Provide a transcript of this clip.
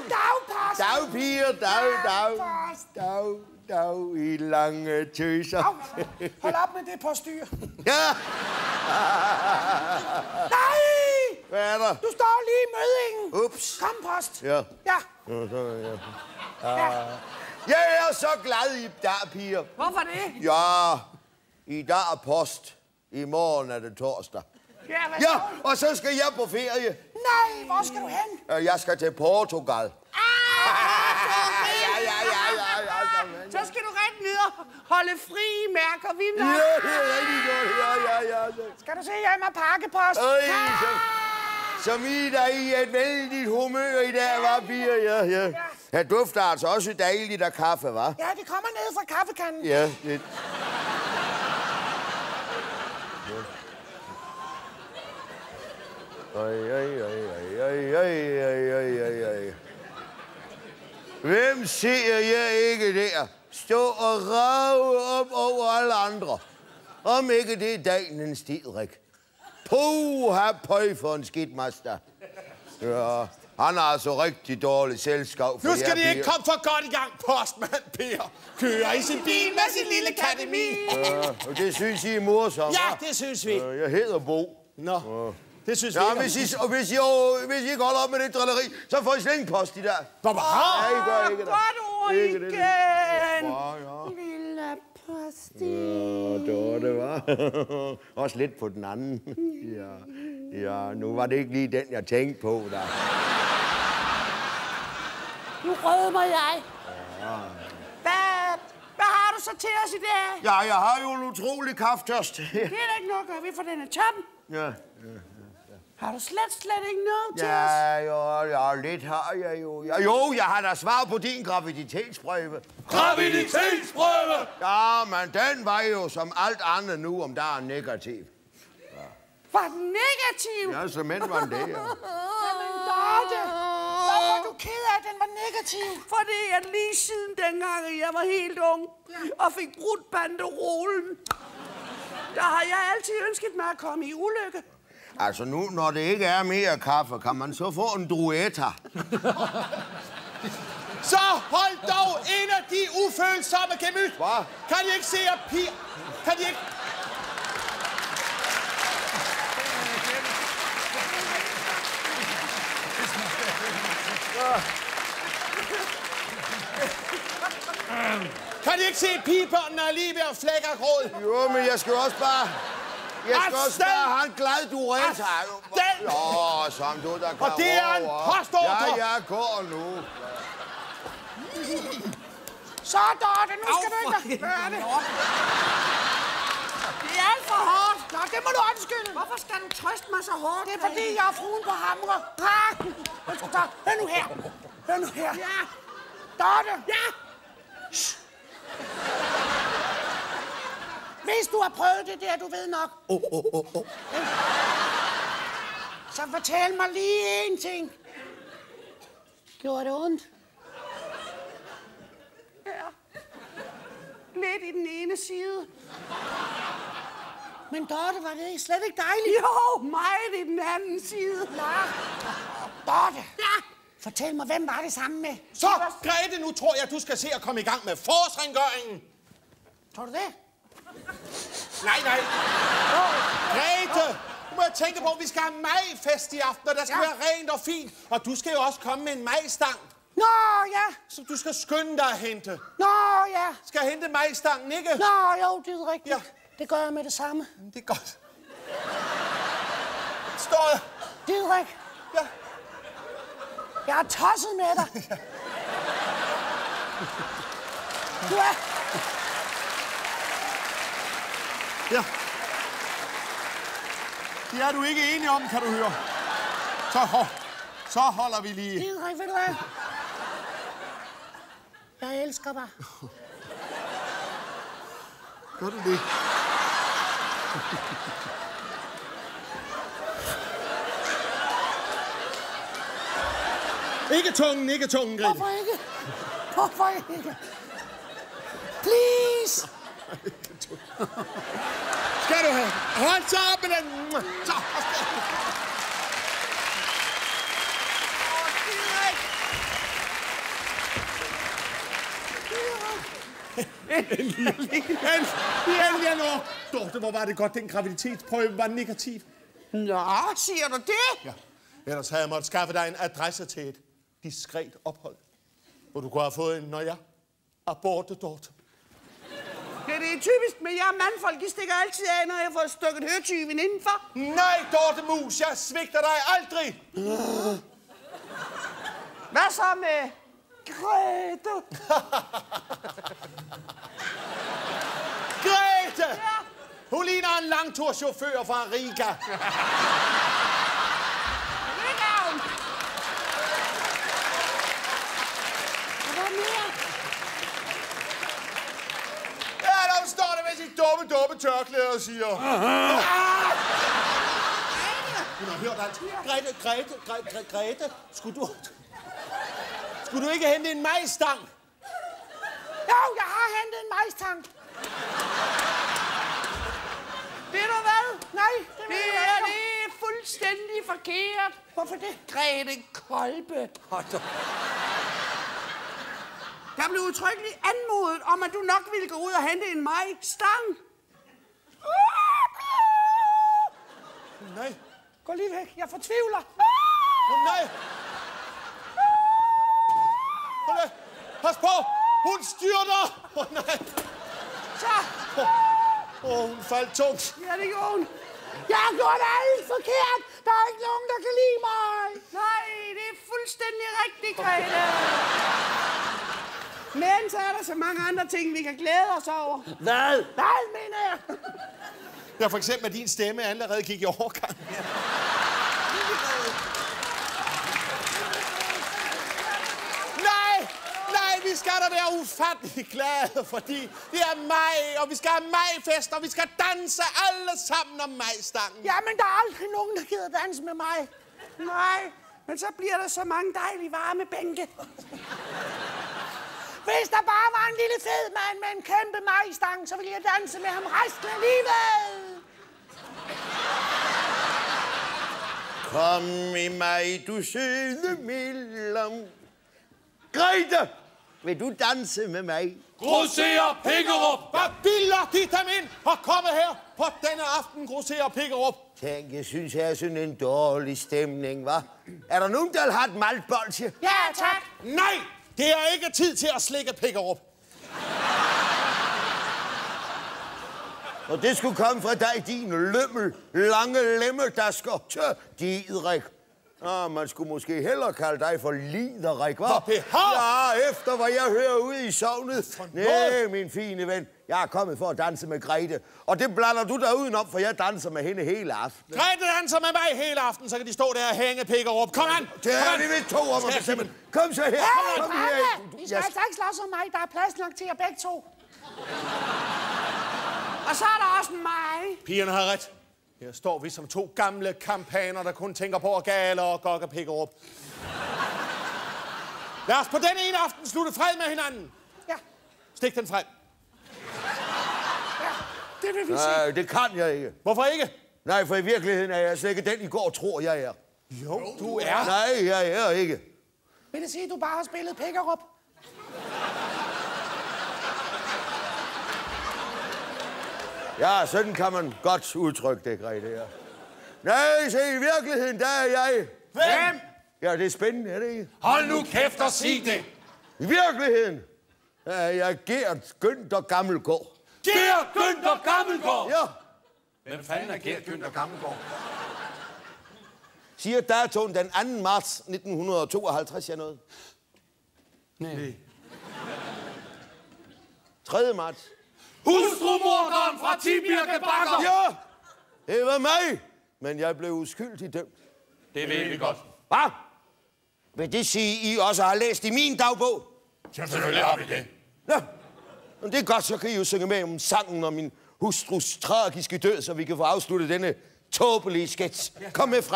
dagpost. Dagpiger, dag i lange tøser. Hold op med det postyr. Ja. Nej! Hvad er der? Du står lige i mødingen. Ups. Kom, post. Ja. Ja. Jeg er så glad i dag, piger. Hvorfor det? Ja, i dag er post. I morgen er det torsdag. Ja, og så skal jeg på ferie. Nej, hvor skal du hen? Jeg skal til Portugal. Så skal du rent ned og holde fri, mærker vi nok. Ja, det er rigtig godt. Ja. Skal du se hjem og pakkepost? Som I der i et vældigt humør i dag, var piger. Ja. Her dufter altså også dejligt af kaffe, hva'? Ja, det kommer ned fra kaffekanden. Ja, det... Hvem ser jeg ikke der? Stå og rave op over alle andre. Om ikke det er Daniel Stidrik. Puha, pøj for en skidmaster. Ja, han har altså rigtig dårligt selskab. Nu skal de ikke komme for godt i gang, postmand Per. Kører i sin bil med sin lille akademi. Ja, og det synes I er morsomt. Ja, det synes vi. Jeg hedder Bo. Nå, det synes vi Ja, ikke. hvis I ikke holder op med det drilleri, så får I slængpost i dag. Ja, I gør ikke det. Godt ord Ikke igen. det. Ja. Lille posti. Det var. Også lidt på den anden. Ja, nu var det ikke lige den, jeg tænkte på, der. Nu rødmer jeg. Hvad har du så til os i dag? Ja, jeg har jo en utrolig kaftørst. Det er da ikke noget, gør vi, for den er tom. Ja. Har du slet ikke noget til os? Ja, lidt har jeg jo. Jo, jeg har da svar på din graviditetsprøve. Graviditetsprøve! Ja, men den var jo som alt andet nu, om der er negativ. Var den negativ? Ja, så mænd var den det, ja. Jamen, Dorte, hvorfor er du ked af, at den var negativ? Fordi at lige siden dengang, jeg var helt ung og fik brudt banderolen, der har jeg altid ønsket mig at komme i ulykke. Altså nu, når det ikke er mere kaffe, kan man så få en druetta. Så hold dog en af de ufølsomme gemyt. Hvad? Kan I ikke se, at piger... Kan I ikke... Kan I ikke se, at pigebørnene er lige ved at flække af gråd? Jo, men jeg skal også bare... have en glad duetta. Som du, der kan. Og det er en postordre. Ja, går nu. Så, Dorte, nu skal du ikke gøre det. Det er alt for hårdt. Nå, det må du undskylde. Hvorfor skal du trøste mig så hårdt? Det er fordi, jeg er fruen på hamre. Hør nu her. Ja. Dorte. Ja. Hvis du har prøvet det der, du ved nok. Så fortæl mig lige en ting. Gjorde det ondt? Ja. Lidt i den ene side. Men Dorte, var det slet ikke dejligt? Jo, meget i den anden side. Nå. Dorte. Ja. Fortæl mig, hvem var det sammen med? Så, Grete, nu tror jeg, du skal se at komme i gang med forårsrengøringen. Tror du det? Nej. Grete, du må tænke på, at vi skal have majfest i aften, og der skal være rent og fint. Og du skal jo også komme med en majstang. Nå, ja. Så du skal skynde dig at hente. Nå, ja. Skal jeg hente majstangen, ikke? Nå, jo, det er rigtigt. Ja. Det gør jeg med det samme. Det er godt. Står jeg? Didrik. Ja. Jeg er tosset med dig. Du er... Ja. Det er du ikke enig om, kan du høre. Så holder vi lige. Didrik, ved du hvad? Jeg elsker dig. Gør du det? Ikke tungen, Grete. Hvorfor ikke? Please! Skal du have? Hold så op med den! Så. Endelig er nok. Dorte, hvor var det godt, den graviditetsprøve var negativ. Nå, siger du det? Ja, ellers havde jeg måttet skaffe dig en adresse til et diskret ophold, hvor du kunne have fået en, når jeg aborte, Dorte. Ja, det er typisk med jer mandfolk. I stikker altid af, når jeg får stukket høtyven indenfor. Nej, Dorte Mus, jeg svigter dig aldrig. Hvad så med Grete? Grete! Ja. Hun ligner en langturschauffør fra Riga. Ligger hun? Og hvad mere? Ja, der står der med sit dumme tørklæde og siger... Hun har hørt alt. Grete, skulle du ikke hente en majsstang? Jo, jeg har hentet en majstang. Ved du hvad? Nej, det ved jeg ikke. Det er fuldstændig forkert. Hvorfor det? Grete Kolbe. Der blev udtrykkeligt anmodet om, at du nok ville gå ud og hente en majstang. Nej. Gå lige væk, jeg fortvivler. Nej. Pas på! Hun styrter! Nej. Så. Hun faldt tungt. Ja, det gjorde hun. Jeg har gjort alt forkert. Der er ikke nogen, der kan lide mig. Nej, det er fuldstændig rigtigt, Grete. Men så er der så mange andre ting, vi kan glæde os over. Hvad? Hvad mener jeg? Ja, for eksempel, at din stemme allerede gik i overgang. Nej, vi skal da være ufattelig glade, fordi det er maj, og vi skal have majfest, og vi skal danse alle sammen om majstangen. Jamen, der er aldrig nogen, der gider danse med mig. Nej, men så bliver der så mange dejlige varme bænke. Hvis der bare var en lille fed mand med en kæmpe majstang, så ville jeg danse med ham resten af livet. Kom i mig, du søde mellem. Grete, vil du danse med mig? Grosserer Pikkerup! Hvad bilder de dem ind og komme her på denne aften, Grosserer Pikkerup? Tænk, jeg synes, jeg er sådan en dårlig stemning, hva'? Er der nogen, der har et maltbolsje? Ja, tak. Nej, det er ikke tid til at slikke Pikkerup. Og det skulle komme fra dig, din lømmel, lange lemmedasker. Tør, Didrik. Man skulle måske hellere kalde dig for Liderik, hva'? Ja, efter hvad jeg hører ude i sognet. Nej, min fine ven. Jeg er kommet for at danse med Grete. Og det blander du der udenom, for jeg danser med hende hele aften. Grete danser med mig hele aften, så kan de stå der og hænge Pikkerup. Kom an! Det er vi ved to om at bestemme. Kom så her. Hey, Kom drenge! her. I skal altså ikke slås om mig. Der er plads nok til jer begge to. Og så er der også mig. Pigerne har ret. Her står vi som to gamle kampaner, der kun tænker på at gale og gokke Pikkerup. Lad os på den ene aften slutte fred med hinanden. Ja, Stik den frem. det vil vi se. Nej, det kan jeg ikke. Hvorfor ikke? Nej, for i virkeligheden er jeg slet ikke den, I går tror, jeg er. Jo, du er. Nej, jeg er ikke. Vil det sige, at du bare har spillet Pikkerup? Ja, sådan kan man godt udtrykke det, Grete, her. Nej, se, i virkeligheden, der er jeg. Hvem? Ja, det er spændende, er det ikke? Hold nu kæft og sig det. I virkeligheden, der er jeg Gert Günther Gammelgaard. Gert Günther Gammelgaard! Ja, Hvem fanden er Gert Günther Gammelgaard? siger datoen den 2. marts 1952, jeg noget. Nej. 3. marts. Hustrumorderen fra Tibirke Bakker! Ja, det var mig, men jeg blev uskyldig dømt. Det ved vi godt. Hvad? Vil det sige, I også har læst i min dagbog? Ja, selvfølgelig har vi det. Ja, men det er godt, så kan I jo synge med om sangen om min hustrus tragiske død, så vi kan få afsluttet denne tåbelige sketch. Kom med fra.